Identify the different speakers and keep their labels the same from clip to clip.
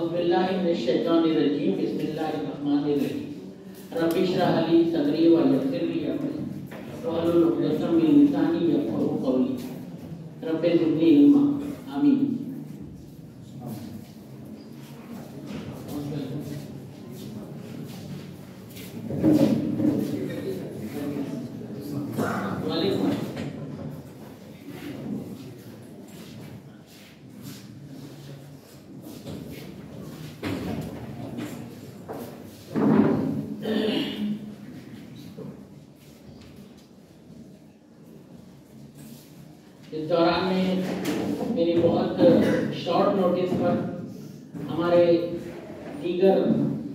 Speaker 1: औज़ुबिल्लाहिमिनश्शैतानिर्रजीम बिस्मिल्लाहिर्रहमानिर्रहीम रब्बि इश्रह ली सदरी व यस्सिर ली अमरी वहलुल उक़दतम मिन लिसानी यफ़क़हू क़ौली रब्बि ज़िदनी इल्मा आमीन। इस दौरान में मेरी बहुत शॉर्ट नोटिस पर हमारे दीगर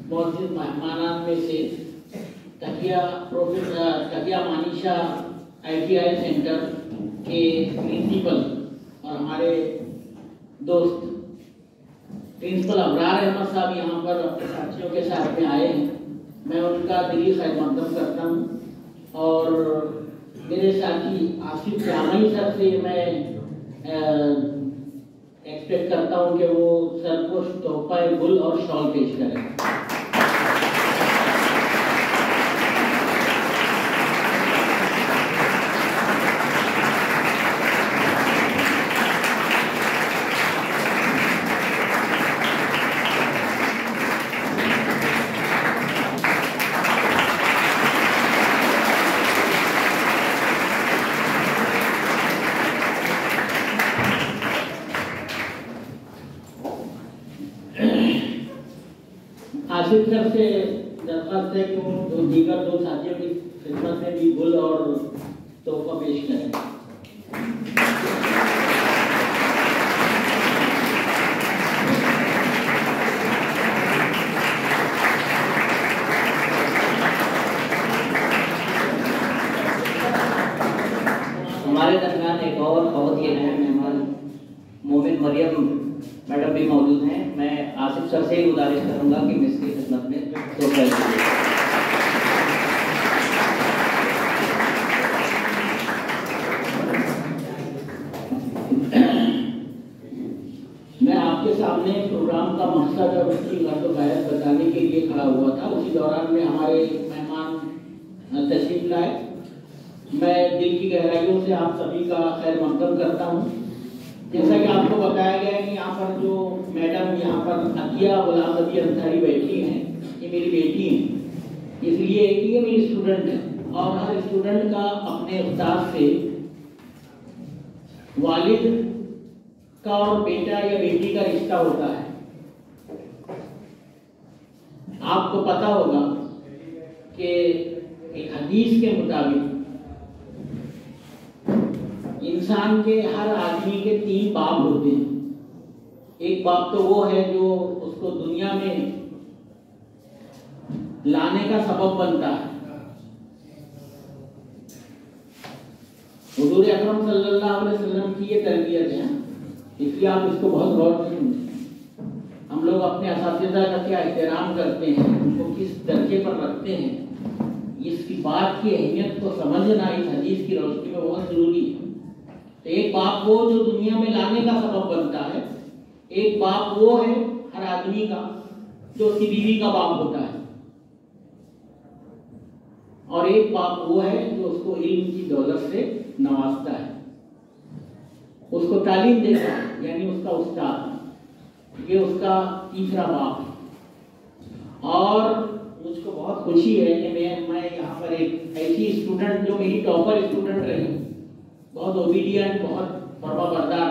Speaker 1: मौजूद मेहमानान में से तकिया मानिशा ITI सेंटर के प्रिंसिपल और हमारे दोस्त प्रिंसिपल अबरार अहमद साहब यहाँ पर अपने साथियों के साथ में आए हैं। मैं उनका दिली खैर मकदम करता हूँ और मेरे साथी आसिफ जामई सर से मैं एक्सपेक्ट करता हूं कि वो सर को तोहफा गुल और शॉल पेश करें। आसिफ सर से दरख्वास्त है कि वो दीगर दो साथियों की खिदमत में भी गुल और तोहफा पेश करें।
Speaker 2: हमारे दरमियान एक और बहुत ही अहम मेहमान मोमिन मरियम मैडम भी मौजूद हैं। मैं आसिफ सर से ही गुजारिश करूंगा कि मैं इसकी खिदमत में
Speaker 1: मैं आपके सामने प्रोग्राम का मकसद और उसकी गर्द गैरत बताने के लिए खड़ा हुआ था। उसी दौरान में हमारे मेहमान तशरीफ लाए। मैं दिल की गहराइयों से आप सभी का खैर मकदम करता हूँ। जैसा कि आपको बताया गया है कि यहाँ पर जो मैडम यहाँ पर अतिया गुलाम नबी अंसारी बैठी हैं, ये मेरी बेटी हैं, इसलिए कि ये मेरी स्टूडेंट है और हर स्टूडेंट का अपने उस्ताद से वालिद का और बेटा या बेटी का रिश्ता होता है। आपको पता होगा कि एक हदीस के मुताबिक इंसान के हर आदमी के 3 बाप होते हैं। एक बाप तो वो है जो उसको दुनिया में लाने का सबब बनता है। हुजूर अकरम सल्लल्लाहु अलैहि वसल्लम की ये तरबियत है, इसलिए आप इसको बहुत गौर से सुनें। हम लोग अपने असातिज़ा का क्या एहतराम करते हैं, उनको किस दर्जे पर रखते हैं, इसकी बात की अहमियत को समझना इस हदीस की रोशनी में बहुत जरूरी है। तो एक बाप वो जो दुनिया में लाने का सबब बनता है, एक बाप वो है हर आदमी का जो उसकी बीवी का बाप होता है, और एक बाप वो है जो उसको इल्म की दौलत से नवाजता है, उसको तालीम देता है, यानी उसका उस्ताद। ये उसका तीसरा बाप है। और मुझको बहुत खुशी है कि मैं यहाँ पर एक ऐसी स्टूडेंट जो मेरी टॉपर स्टूडेंट रही, बहुत ओबीडियंट, बहुत फरमाबरदार,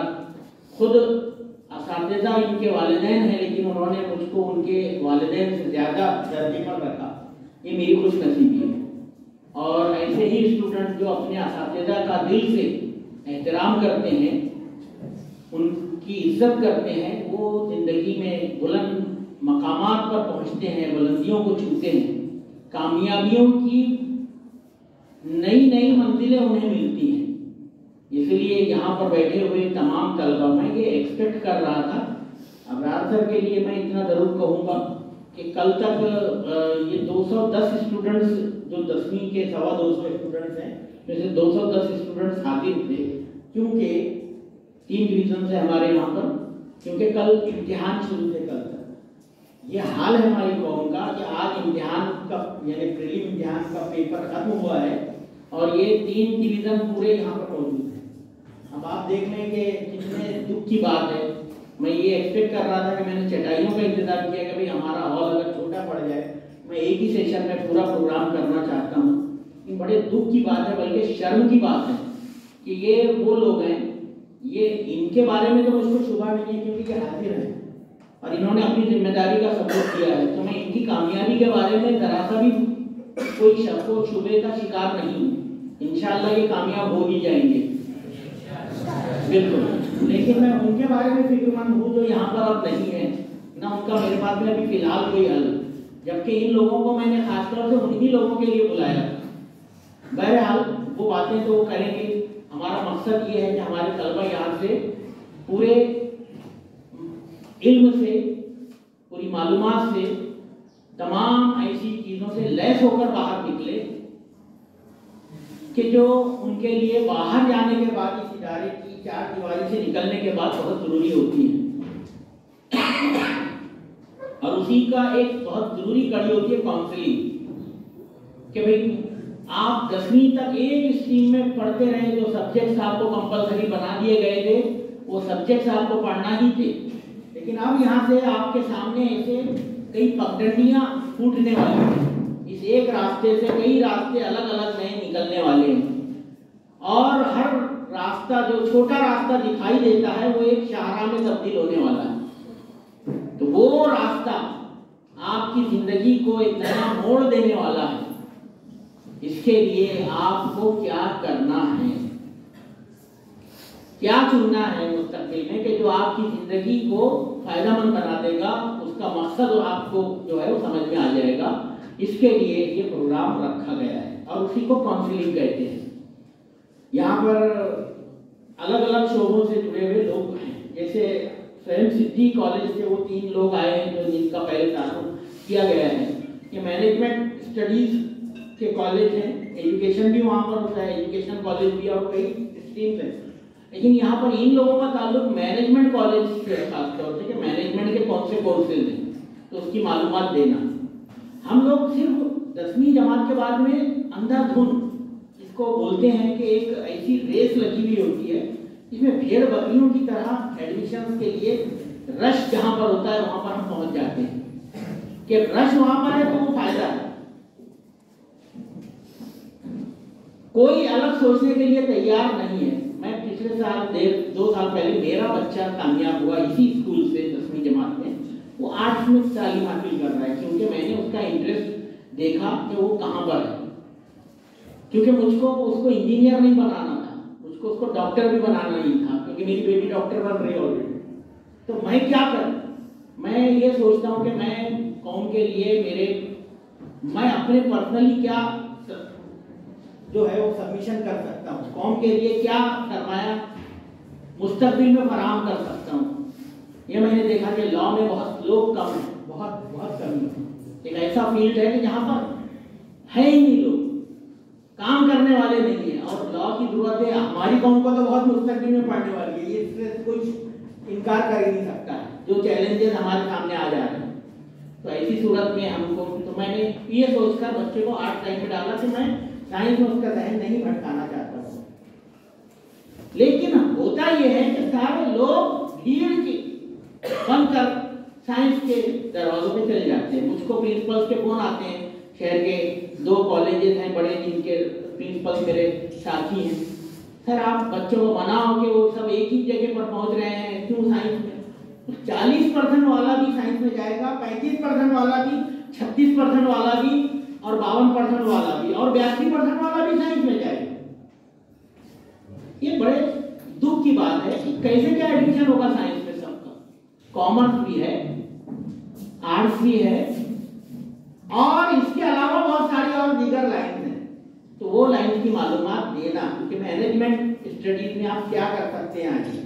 Speaker 1: खुद असातिज़ा इनके वालिदैन हैं, लेकिन उन्होंने मुझको उनके वालिदैन से ज़्यादा दर्जे पर रखा। ये मेरी खुशनसीबी है। और ऐसे ही स्टूडेंट जो अपने असातिज़ा का दिल से एहतराम करते हैं, उनकी इज्जत करते हैं, वो ज़िंदगी में बुलंद मकामात पर पहुँचते हैं, बुलंदियों को छूते हैं, कामयाबियों की नई नई मंजिलें उन्हें मिलती हैं। इसलिए यहाँ पर बैठे हुए तमाम तलबा, मैं ये एक्सपेक्ट कर रहा था, अबरार सर के लिए मैं इतना ज़रूर कहूँगा कि कल तक ये 210 स्टूडेंट्स जो 10वीं के 225 स्टूडेंट्स हैं, जैसे 210 स्टूडेंट्स हाजिर थे, क्योंकि 3 डिवीजन से हमारे यहाँ पर, क्योंकि कल इम्तिहान शुरू थे कल तक, ये हाल है हमारी कौम का कि आज इम्तिहान का यानी प्रीलिम इम्तिहान का पेपर खत्म हुआ है और ये 3 डिवीजन पूरे यहाँ पर मौजूद हैं। अब आप देख लें कि कितने दुख की बात है। मैं ये एक्सपेक्ट कर रहा था कि मैंने चटाइयों का इंतजाम किया कि भाई हमारा हॉल अगर छोटा पड़ जाए, मैं एक ही सेशन में पूरा प्रोग्राम करना चाहता हूँ। ये बड़े दुख की बात है, बल्कि शर्म की बात है कि ये वो लोग हैं, ये इनके बारे में तो मुझको शुबा नहीं है क्योंकि ये हाजिर है और इन्होंने अपनी जिम्मेदारी का सबूत किया है। तो मैं इनकी कामयाबी के बारे में जरा सा भी कोई शक व शुबे का शिकार नहीं हूँ। इंशाअल्लाह ये कामयाब हो ही जाएंगे बिल्कुल। लेकिन मैं उनके बारे में फिक्रमंद हूँ जो यहाँ पर अब नहीं है ना, उनका मेरे पास में अभी फिलहाल कोई हल, जबकि इन लोगों को मैंने खासतौर से उन्हीं लोगों के लिए बुलाया। बहरहाल वो बातें तो वो करेंगे। हमारा मकसद ये है कि हमारे तलबा यहाँ से पूरे इल्म से, पूरी मालूमात से, तमाम ऐसी चीज़ों से लैस होकर बाहर निकले कि जो उनके लिए बाहर जाने के बाद, इस इदारे की 4 दीवारी से निकलने के बाद बहुत ज़रूरी होती है। और उसी का एक बहुत ज़रूरी कड़ी होती है काउंसलिंग, कि भाई आप 10वीं तक एक स्ट्रीम में पढ़ते रहे, जो सब्जेक्ट्स आपको कंपलसरी बना दिए गए थे वो सब्जेक्ट्स आपको पढ़ना ही थे। लेकिन अब यहाँ से आपके सामने ऐसे कई पगडंडियाँ फूटने वाली हैं। इस एक रास्ते से कई रास्ते अलग अलग नए निकलने वाले हैं और हर रास्ता, जो छोटा रास्ता दिखाई देता है, वो एक शाहराह में तब्दील होने वाला है। तो वो रास्ता आपकी जिंदगी को एक नया मोड़ देने वाला है। इसके लिए आपको क्या करना है, क्या चुनना है मुस्तकबिल में कि जो आपकी जिंदगी को फायदेमंद बना देगा, उसका मकसद आपको जो है वो समझ में आ जाएगा। इसके लिए ये प्रोग्राम रखा गया है और उसी को काउंसलिंग कहते हैं। यहाँ पर अलग अलग शोबों से जुड़े हुए लोग हैं। जैसे स्वयं सिद्धि कॉलेज से वो 3 लोग आए हैं जो जिनका पहले तारुफ किया गया है। ये मैनेजमेंट स्टडीज के कॉलेज हैं, एजुकेशन भी वहाँ पर होता है, एजुकेशन कॉलेज भी और कई स्ट्रीम्स हैं। लेकिन यहाँ पर इन लोगों का ताल्लुक मैनेजमेंट कॉलेज से है, खासतौर से कि मैनेजमेंट के कौन से कोर्सेज हैं, तो उसकी मालूमात देना। हम लोग सिर्फ 10वीं जमात के बाद में अंधाधुंध इसको बोलते हैं कि एक ऐसी रेस लगी हुई होती है जिसमें भेड़ बकरियों की तरह एडमिशन के लिए रश जहाँ पर होता है वहाँ पर हम पहुँच जाते हैं कि रश वहाँ पर है तो वो फायदा है। कोई अलग सोचने के लिए तैयार नहीं है। मैं पिछले साल 2 साल पहले मेरा बच्चा कामयाब हुआ इसी स्कूल से 10वीं जमात में। वो आर्ट्स में तालीम हासिल कर रहा है क्योंकि मैंने उसका इंटरेस्ट देखा कि वो कहाँ पर है। क्योंकि मुझको उसको इंजीनियर नहीं बनाना था, मुझको उसको डॉक्टर भी बनाना नहीं था, क्योंकि मेरी बेटी डॉक्टर बन रही है ऑलरेडी। तो मैं क्या करूँ? मैं ये सोचता हूँ कि मैं कौम के लिए मैं अपने पर्सनली क्या जो है वो सबमिशन कर सकता हूँ, कौम के लिए क्या सरमाया मुस्तकबिल में फराहम कर सकता हूँ। ये मैंने देखा कि लॉ में बहुत लोग कम हैं, बहुत कम है। एक ऐसा फील्ड है कि जहाँ पर है ही नहीं, लोग काम करने वाले नहीं है और लॉ की जरूरत है। हमारी कौम को तो बहुत मुस्तकबिल में पढ़ने वाली है, ये इससे कुछ इनकार कर ही नहीं सकता है, जो चैलेंजेस हमारे सामने आ जा रहे हैं। तो ऐसी सूरत में हमको, तो मैंने ये सोचकर बच्चे को आर्ट लाइन में डाला कि मैं साइंस में उसका जहन नहीं भटकाना चाहता हूँ। लेकिन होता यह है कि सारे लोग भीड़ की बनकर साइंस के दरवाजों पे चले जाते हैं। मुझको प्रिंसिपल्स के फोन आते हैं, शहर के 2 कॉलेजेस हैं बड़े जिनके प्रिंसिपल मेरे साथी हैं, सर आप बच्चों को मनाओ कि वो सब एक ही जगह पर पहुंच रहे हैं, क्यों साइंस में? 40% वाला भी साइंस में जाएगा, 35% वाला भी, 36% वाला भी और 52% वाला भी और 82% वाला भी साइंस में जाएगा। ये बड़े दुख की बात है कि कैसे क्या एडमिशन होगा साइंस में सबका। कॉमर्स भी है, आर्ट्स भी है और इसके अलावा बहुत सारी और दीगर लाइन हैं। तो वो लाइन की मालूमात देना, क्योंकि मैनेजमेंट स्टडीज में आप क्या कर सकते हैं आगे,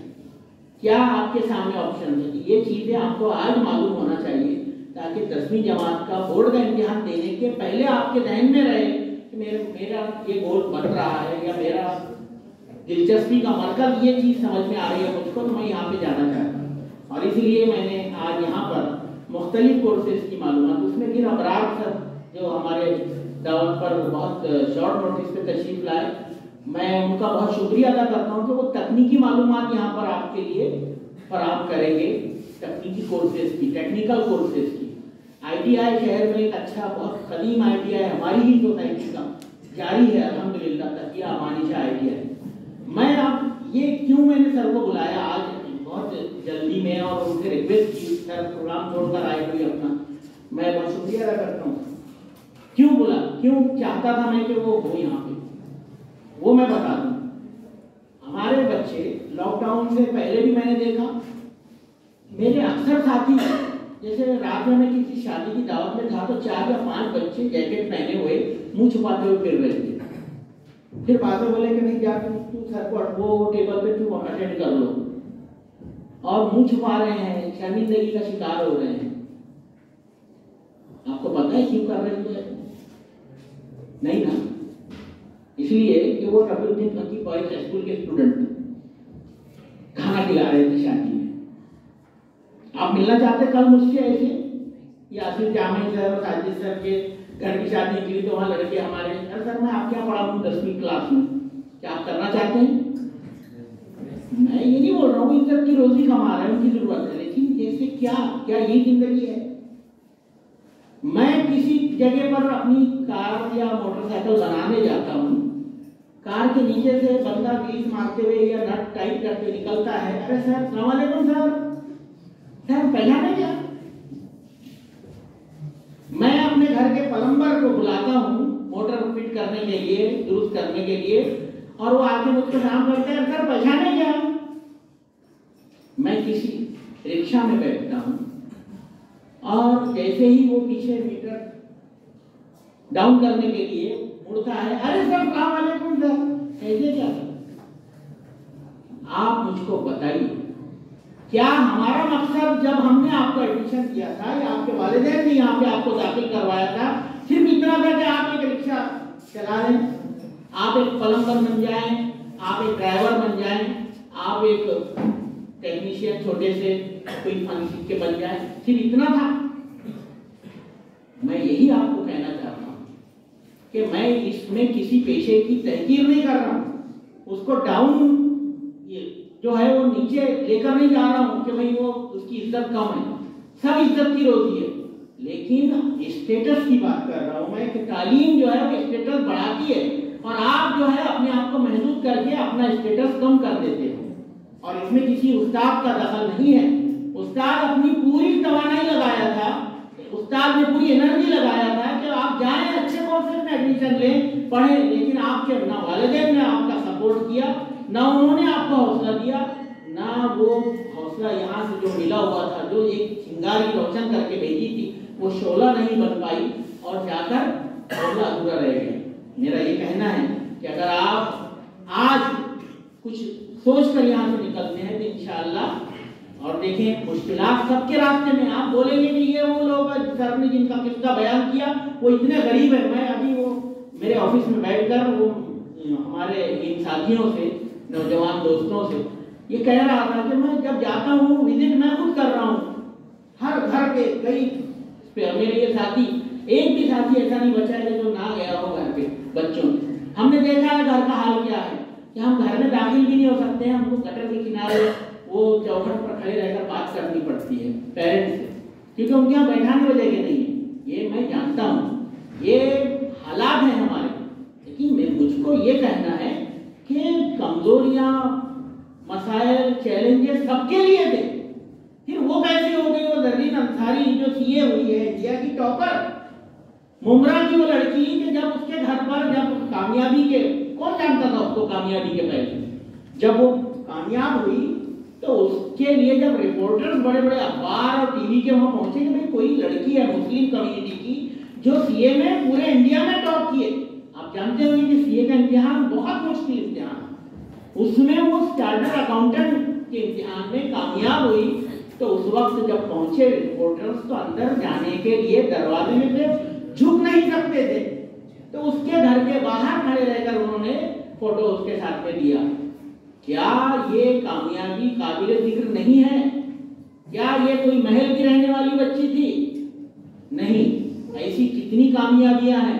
Speaker 1: क्या आपके सामने ऑप्शन है, ये चीजें आपको आज मालूम होना चाहिए ताकि 10वीं जमात का बोर्ड का इम्तिहान देने के पहले आपके ध्यान में रहे कि मेरा ये गोल बन रहा है या मेरा दिलचस्पी का मरकज ये चीज समझ में आ रही है मुझको, तो मैं यहाँ पे जाना चाहता हूँ। और इसीलिए मैंने आज यहाँ पर मुख्तलिफ कोर्सेज की मालूमात। उसमें फिर अबरार सर जो हमारे दावत पर बहुत शॉर्ट नोटिस पे तशरीफ लाए, मैं उनका बहुत शुक्रिया अदा करता हूँ कि वो तकनीकी मालूमात यहाँ पर आपके लिए फराहम करेंगे, तकनीकी कोर्सेज की, टेक्निकल कोर्सेज की। ITI शहर में एक अच्छा बहुत कदीम ITI हमारी ही सोसाइटी का जारी है अल्हम्दुलिल्लाह, तकिया अमानिशा ITI। मैं अब ये क्यों मैंने सर को बुलाया आज बहुत जल्दी में और उनसे रिक्वेस्ट की, सर प्रोग्राम छोड़कर आए हुए अपना, मैं बहुत शुक्रिया अदा करता हूँ। क्यों बोला, क्यों चाहता था मैं कि वो हो यहाँ पे, वो मैं बता दूँ। हमारे बच्चे लॉकडाउन से पहले भी मैंने देखा, मेरे अक्सर साथी, जैसे रात में मैं किसी शादी की दावत में था तो 4 या 5 बच्चे जैकेट पहने हुए मुंह छुपाते हुए फिर रहे थे। फिर बाद में बोले कि नहीं जा तू सर को वो टेबल पे तू अटेंड कर लो, और मुंह छुपा रहे हैं, शर्मिंदगी का शिकार हो रहे हैं। आपको पता है क्यों कर रहे हैं? नहीं ना, इसलिए कि वो रफीउद्दीन की बॉयज स्कूल के स्टूडेंट खाना खिला रहे थे शादी में। आप मिलना चाहते कल मुझसे ऐसे, या फिर जामिल सर और साजिद सर के घर की शादी के लिए, तो वहाँ लड़के हमारे, सर मैं आपके यहाँ पढ़ा हूँ 10वीं क्लास में, क्या आप करना चाहते हैं? मैं ये नहीं बोल रहा हूँ इज्जत की रोजी कमा रहे हैं, उनकी जरूरत है, लेकिन जैसे क्या ये जिंदगी है? मैं किसी जगह पर अपनी कार या मोटरसाइकिल बनाने जाता हूँ, कार के नीचे से बंदा ग्रीस मारते हुए या नट टाइट करके निकलता है, अरे सर अस्सलाम वालेकुम सर पहचाने क्या? मैं अपने घर के प्लम्बर को बुलाता हूँ मोटर फिट करने के लिए, दुरुस्त करने के लिए, और वो आके मुझसे काम करते हैं, सर पहचाने क्या? मैं किसी रिक्शा में बैठता हूँ और जैसे ही वो पीछे मीटर डाउन करने के लिए मुड़ता है, अरे सर अस्सलाम वालेकुम सर, ऐसे क्या? आप मुझको बताइए, क्या हमारा मकसद जब हमने आपको एडमिशन किया था या आपके वालिदैन ने यहाँ पे आपको दाखिल करवाया था, सिर्फ इतना था कि आप एक रिक्शा चला लें, आप एक प्लम्बर बन जाएं, आप एक ड्राइवर बन जाएं, आप एक टेक्नीशियन छोटे से कोई फन सीख के बन जाए, सिर्फ इतना था? मैं यही आपको कहना चाहता हूँ कि मैं इसमें किसी पेशे की तहकीर नहीं कर रहा हूँ, उसको डाउन जो है वो नीचे लेकर नहीं जा रहा हूं कि भाई वो उसकी इज्जत कम है, सब इज्जत की रोजी है, लेकिन स्टेटस की बात कर रहा हूं मैं कि तालीम जो है वो स्टेटस बढ़ाती है, और आप जो है अपने आप को महदूद करके अपना स्टेटस कम कर देते हो। और इसमें किसी उस्ताद का दखल नहीं है। उस्ताद अपनी पूरी तवानाई लगाया था, उस्ताद ने पूरी एनर्जी लगाया था कि आप जाएं अच्छे कोर्सेज में एडमिशन लें, पढ़ें, लेकिन आपके ना वालिदैन ने आपका सपोर्ट किया, ना उन्होंने आपको हौसला दिया, ना वो हौसला यहाँ से जो मिला हुआ था, जो एक चिंगारी रोशन करके भेजी थी, वो शोला नहीं बन पाई और जाकर हौसला अधूरा रह गया। मेरा ये कहना है कि अगर आप आज कुछ सोच कर यहाँ से निकलते हैं तो इंशाअल्लाह, और देखें मुश्किलात सबके रास्ते में, आप बोलेंगे कि ये वो लोग सर ने जिनका किस्सा बयान किया वो इतने गरीब है। मैं अभी वो मेरे ऑफिस में बैठकर वो हमारे इन साथियों से, नौजवान दोस्तों से ये कह रहा था कि मैं जब जाता हूँ विजिट मैं खुद कर रहा हूँ हर घर के कई, मेरे ये साथी, एक भी साथी ऐसा नहीं बचा है जो ना गया हो घर पे बच्चों। हमने देखा है घर का हाल क्या है कि हम घर में दाखिल भी नहीं हो सकते हैं, हमको गटर के किनारे वो चौखट पर खड़े रहकर बात करनी पड़ती है पेरेंट्स से, क्योंकि उनके यहाँ बैठाने वाले जगह नहीं है। ये मैं जानता हूँ, ये हालात हैं हमारे, लेकिन मुझको ये कहना है कि कमजोरियां, मसाइल, चैलेंजेस सबके लिए थे। फिर वो कैसी हो गई वो जर्रीन अंसारी जो सीए हुई है, इंडिया की टॉपर, मुमरा की वो लड़की कि जब उसके घर पर जब कामयाबी के, कौन जानता था उसको कामयाबी के पहले, जब वो कामयाब हुई तो उसके लिए जब रिपोर्टर्स बड़े बड़े अखबार और टीवी के वहां पहुंचे कि भाई कोई लड़की है मुस्लिम कम्युनिटी की जो सीए में पूरे इंडिया में टॉप किए। आप जानते होंगे कि सीए का इम्तिहान बहुत मुश्किल इम्तिहान, उसमें वो स्टार्टर अकाउंटेंट के इम्तिहान में कामयाब हुई, तो उस वक्त जब पहुंचे रिपोर्टर्स तो अंदर जाने के लिए दरवाजे में से झुक नहीं सकते थे, तो उसके घर के बाहर खड़े रहकर उन्होंने फोटो उसके साथ में दिया। क्या ये कामयाबी काबिल जिक्र नहीं है? क्या ये कोई महल की रहने वाली बच्ची थी? नहीं, ऐसी कितनी कामयाबियां हैं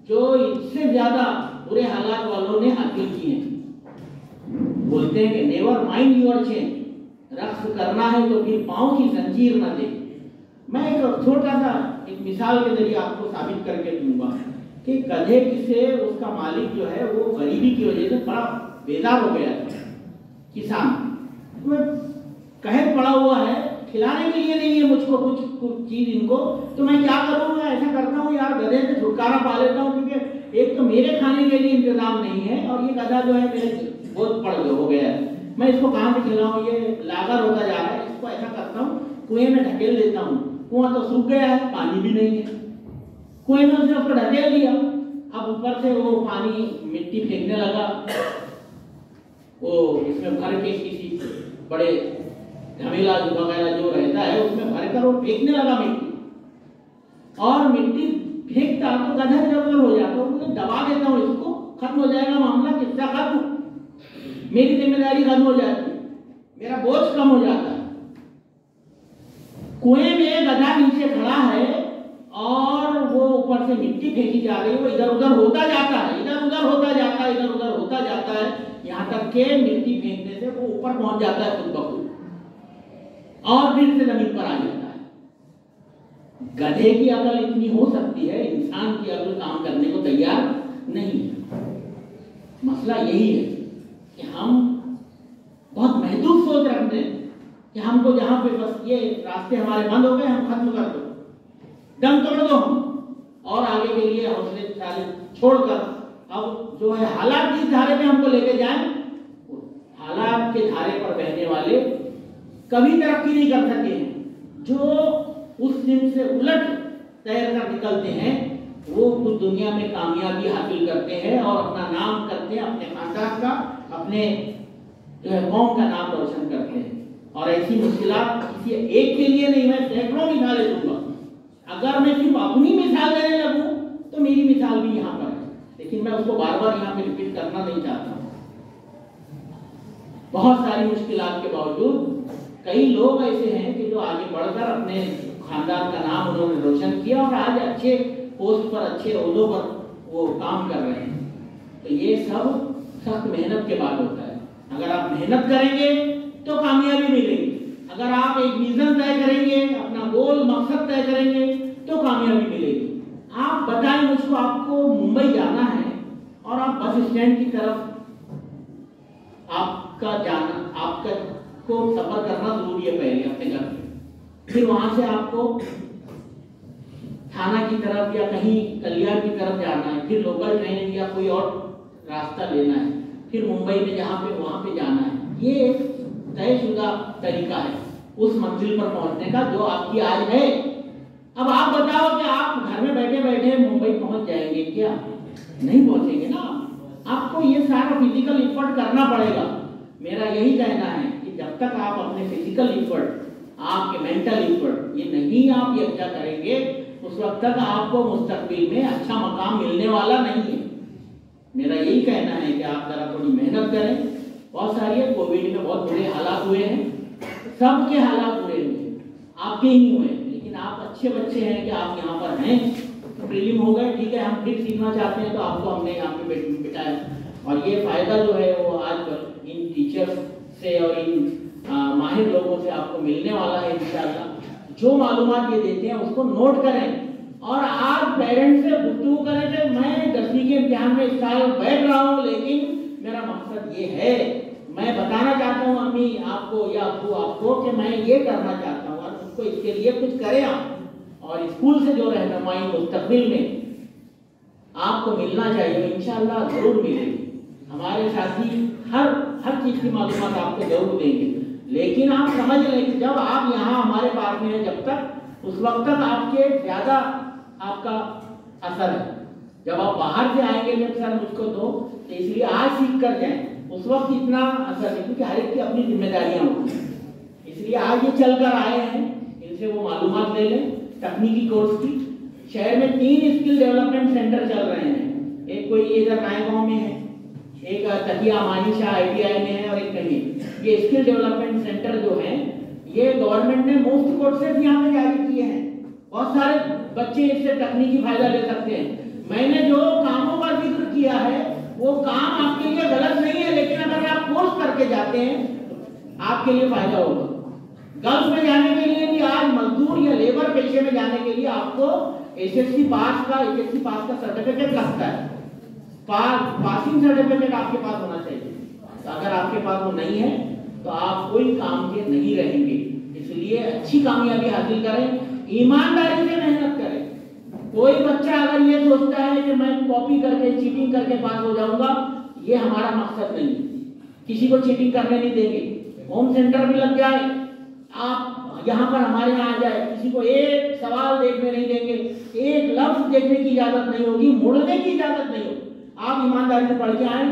Speaker 1: जो इससे ज्यादा बुरे हालात वालों ने हासिल की हैं। बोलते हैं कि नेवर माइंड योर चेन, रक्स करना है तो फिर पांव की जंजीर न दे। मैं एक छोटा सा एक मिसाल के जरिए आपको साबित करके दूंगा कि गधे से उसका मालिक जो है वो गरीबी की वजह से बड़ा बेजार हो गया था। किसान मैं कहत पड़ा हुआ है, खिलाने के लिए नहीं है मुझको कुछ चीज इनको, तो मैं क्या करूँ? मैं ऐसा करता हूँ यार, गधे से छुटकारा पा लेता हूँ, क्योंकि एक तो मेरे खाने के लिए इंतजाम नहीं है और ये गधा जो है मेरे बहुत पड़ हो गया है। मैं इसको कहाँ से खिलाऊं? ये लागर होता जा रहा है। इसको ऐसा करता हूँ, कुएं में ढकेल देता हूँ। कुआं तो सूख गया है, पानी भी नहीं है। कुएं में उसने उसको ढकेल दिया, अब ऊपर से वो पानी मिट्टी फेंकने लगा। वो इसमें भर के किसी बड़े झमेला वगैरह जो रहता है उसमें भरकर वो फेंकने लगा मिट्टी, और मिट्टी फेंकता तो गधा इधर उधर हो जाता। तो दबा देता हूँ, इसको खत्म हो जाएगा मामला, किस्सा खत्म, मेरी जिम्मेदारी खत्म हो जाती है, मेरा बोझ कम हो जाता है। कुएं में गधा नीचे खड़ा है और वो ऊपर से मिट्टी फेंकी जा रही है, वो इधर उधर होता जाता है, इधर उधर होता जाता है, इधर उधर होता जाता है, यहाँ तक के मिट्टी फेंकने से वो ऊपर पहुंच जाता है खुद ब खुद और फिर से जमीन पर आ जाता है। गधे की अकल इतनी हो सकती है, इंसान की अकल काम करने को तैयार नहीं है। मसला यही है कि हम बहुत महदूद सोच रखते हैं कि हमको जहां पे बस ये रास्ते हमारे बंद हो गए, हम खत्म कर दो, दम तोड़ दो हम, और आगे के लिए हौसले छोड़कर अब जो है हालात जिस धारे पे हमको लेके जाएं, हालात के धारे पर बहने वाले कभी तरक्की नहीं कर सके हैं। जो उस दिन से उलट तैर कर निकलते हैं वो कुछ दुनिया में कामयाबी हासिल करते हैं और अपना नाम करते हैं, अपने खानदान का, अपने जो है कौम का नाम रोशन करते हैं। और ऐसी मुश्किलात किसी एक के लिए नहीं, मैं सैकड़ों मिसालें दूंगा। अगर मैं सिर्फ अपनी मिसाल देने लगूं तो मेरी मिसाल भी यहाँ पर है, लेकिन मैं उसको बार बार यहाँ पे रिपीट करना नहीं चाहता। बहुत सारी मुश्किलात के बावजूद कई लोग ऐसे हैं कि जो आगे बढ़कर अपने खानदान का नाम उन्होंने रोशन किया और आज अच्छे पोस्ट पर, अच्छे ओहदों पर वो काम कर रहे हैं। तो ये सब सख्त मेहनत के बाद होता है। अगर आप मेहनत करेंगे तो कामयाबी मिलेगी, अगर आप एक विजन तय करेंगे, अपना गोल मकसद तय करेंगे तो कामयाबी मिलेगी। आप बताएं मुझको, आपको मुंबई जाना है और आप बस स्टैंड की तरफ आपका को सफर करना जरूरी है पहले अपने घर से, फिर वहां से आपको थाना की तरफ या कहीं कल्याण की तरफ जाना है, फिर लोकल ट्रेन या कोई और रास्ता लेना है, फिर मुंबई में जहाँ पे वहां पे जाना है। ये एक तयशुदा तरीका है उस मंजिल पर पहुंचने का जो आपकी आज है। अब आप बताओ कि आप घर में बैठे बैठे मुंबई पहुंच जाएंगे क्या? नहीं पहुंचेंगे ना, आपको ये सारा फिजिकल एफर्ट करना पड़ेगा। मेरा यही कहना है कि जब तक आप अपने फिजिकल एफर्ट, आपके मेंटल एफर्ट ये नहीं आप यकजा करेंगे, उस वक्त तक आपको मुस्तकबिल में अच्छा मकाम मिलने वाला नहीं है। मेरा यही कहना है कि आप जरा थोड़ी मेहनत करें। बहुत सारी है, कोविड में बहुत बुरे हालात हुए हैं, सबके हालात बुरे हुए, आपके ही नहीं हुए, लेकिन आप अच्छे बच्चे हैं कि आप यहाँ पर हैं, प्रीलिम हो गए, ठीक है, हम फिर सीखना चाहते हैं तो आपको हमने यहाँ पे बिठाया। और ये फायदा जो है वो आज इन टीचर्स से और इन माहिर लोगों से आपको मिलने वाला है इंशाअल्लाह। जो मालूमात ये देते हैं उसको नोट करें और आज पेरेंट्स से गुफ्तगू करें कि मैं 10वीं के इम्तिहान में इस साल बैठ रहा हूँ, लेकिन मेरा मकसद ये है, मैं बताना चाहता हूँ अम्मी आपको या अब्बू आपको कि मैं ये करना चाहता हूँ, और उसको इसके लिए कुछ करें आप। और स्कूल से जो रहनुमाई मुस्तकबिल में आपको मिलना चाहिए, इंशाअल्लाह जरूर मिलेगी। हमारे साथी हर चीज की मालूमात आपको जरूर देंगे, लेकिन आप समझ लें कि जब आप यहाँ हमारे पास में हैं, जब तक उस वक्त तक आपके ज्यादा आपका असर है। जब आप बाहर से आएंगे जब सर मुझको दो, तो इसलिए आज सीख कर जाएं, उस वक्त इतना असर नहीं, क्योंकि हर एक की अपनी जिम्मेदारियां होती हैं। इसलिए आज ये चल कर आए हैं, इनसे वो मालूमात ले लें तकनीकी कोर्स की। शहर में 3 स्किल डेवलपमेंट सेंटर चल रहे हैं, एक कोई इधर नायगांव में है, एक तकिया मानिशा ITI में है और एक कहीं। ये स्किल डेवलपमेंट सेंटर जो है ये गवर्नमेंट ने मुफ्त कोर्सेज यहाँ पे जारी किए हैं, बहुत सारे बच्चे इससे तकनीकी फायदा ले सकते हैं। मैंने जो कामों का जिक्र किया है वो काम आपके लिए गलत नहीं है, लेकिन अगर आप कोर्स करके जाते हैं आपके लिए फायदा होगा। गल्फ में जाने के लिए भी आज मजदूर या लेबर पेशे में जाने के लिए आपको एसएससी पास का सर्टिफिकेट लगता है। पासिंग सर्टिफिकेट आपके पास होना चाहिए। तो अगर आपके पास वो नहीं है तो आप कोई काम के नहीं रहेंगे। इसलिए अच्छी कामयाबी हासिल करें, ईमानदारी से मेहनत करें। कोई बच्चा अगर ये सोचता है कि मैं कॉपी करके चीटिंग करके पास हो जाऊंगा, ये हमारा मकसद नहीं। किसी को चीटिंग करने नहीं देंगे। होम सेंटर भी लग जाए, आप यहाँ पर हमारे यहाँ आ जाए, किसी को एक सवाल देखने नहीं देंगे, एक लफ्ज देखने की इजाजत नहीं होगी, मुड़ने की इजाजत नहीं होगी। आप ईमानदारी से पढ़ के आए।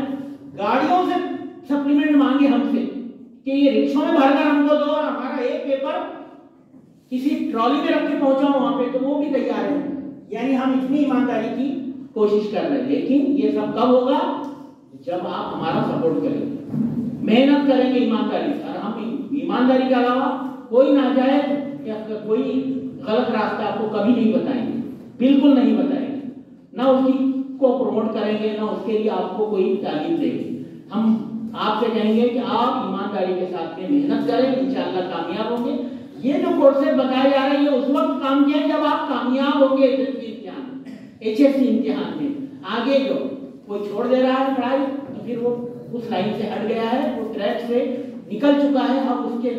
Speaker 1: गाड़ियों से सप्लीमेंट मांगे हमसे कि ये रिक्शों में भरकर हमको दो और हमारा एक पेपर किसी ट्रॉली में रख के पहुंचाओ वहां पे, तो वो भी तैयार है। यानी हम इतनी ईमानदारी की कोशिश कर रहे हैं। लेकिन ये सब कब होगा? जब आप हमारा सपोर्ट करेंगे, मेहनत करेंगे ईमानदारी से। और हम ईमानदारी के अलावा कोई नाजायज या कोई गलत रास्ता आपको कभी नहीं बताएंगे, बिल्कुल नहीं बताएंगे। ना उसकी को प्रमोट करेंगे, ना उसके लिए आपको कोई तालीम देंगे। हम आपसे कहेंगे कि आप ईमानदारी के साथ में मेहनत करें, इंशाअल्लाह कामयाब होंगे। ये जो कोर्सेज बताए जा रहे हैं ये उस वक्त काम किया जब आप कामयाब होंगे एचएससी इम्तिहान में। आगे जो कोई छोड़ दे रहा है पढ़ाई तो फिर वो उस लाइन से हट गया है, वो ट्रैक से निकल चुका है, अब उसके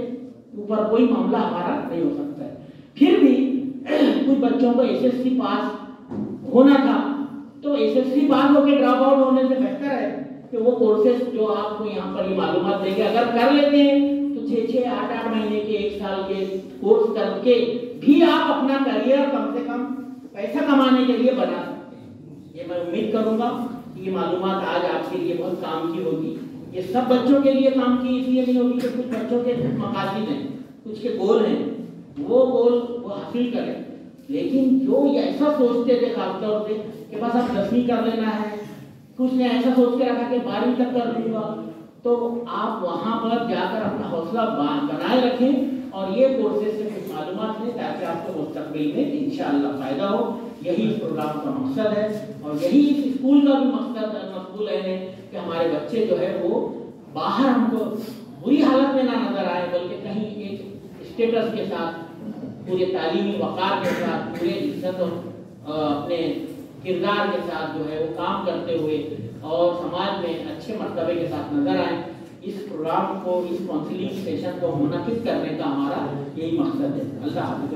Speaker 1: ऊपर कोई मामला हमारा नहीं हो सकता है। फिर भी कुछ बच्चों को एसएससी पास होना था, तो एसएससी पास होकर ड्रॉप आउट होने से बेहतर है कि वो कोर्सेज जो आपको यहाँ पर ये मालूमात देंगे अगर कर लेते हैं तो 6-6, 8-8 महीने के, 1 साल के कोर्स करके भी आप अपना करियर कम से कम पैसा कमाने के लिए बना सकते हैं। ये मैं उम्मीद करूंगा कि ये मालूमात आज आपके लिए बहुत काम की होगी। ये सब बच्चों के लिए काम की इसलिए नहीं होगी कि कुछ बच्चों के मकासद हैं, कुछ के गोल हैं, वो गोल वो हासिल करें। लेकिन जो ऐसा सोचते थे खासतौर से कि बस अब 10वीं कर लेना है, कुछ ने ऐसा सोच के रखा कि 12वीं तक कर लूंगा, तो आप वहां पर जाकर अपना हौसला बनाए रखें और ये कोर्सेज से कुछ मालूमात लें ताकि आपको मुस्तकबिल में इंशाअल्लाह फायदा हो। यही इस प्रोग्राम का मकसद है और यही इस स्कूल का भी मकसद है कि हमारे बच्चे जो है वो बाहर हमको बुरी हालत में ना नजर आए, बल्कि कहीं एक स्टेटस के साथ, पूरे तालीमी वक़ार के साथ, पूरे इज्जत और अपने किरदार के साथ जो है वो काम करते हुए और समाज में अच्छे मर्तबे के साथ नजर आए। इस प्रोग्राम को, इस काउंसलिंग सेशन को मुनक़िद करने का हमारा यही मकसद है। अल्लाह हाफ़िज़।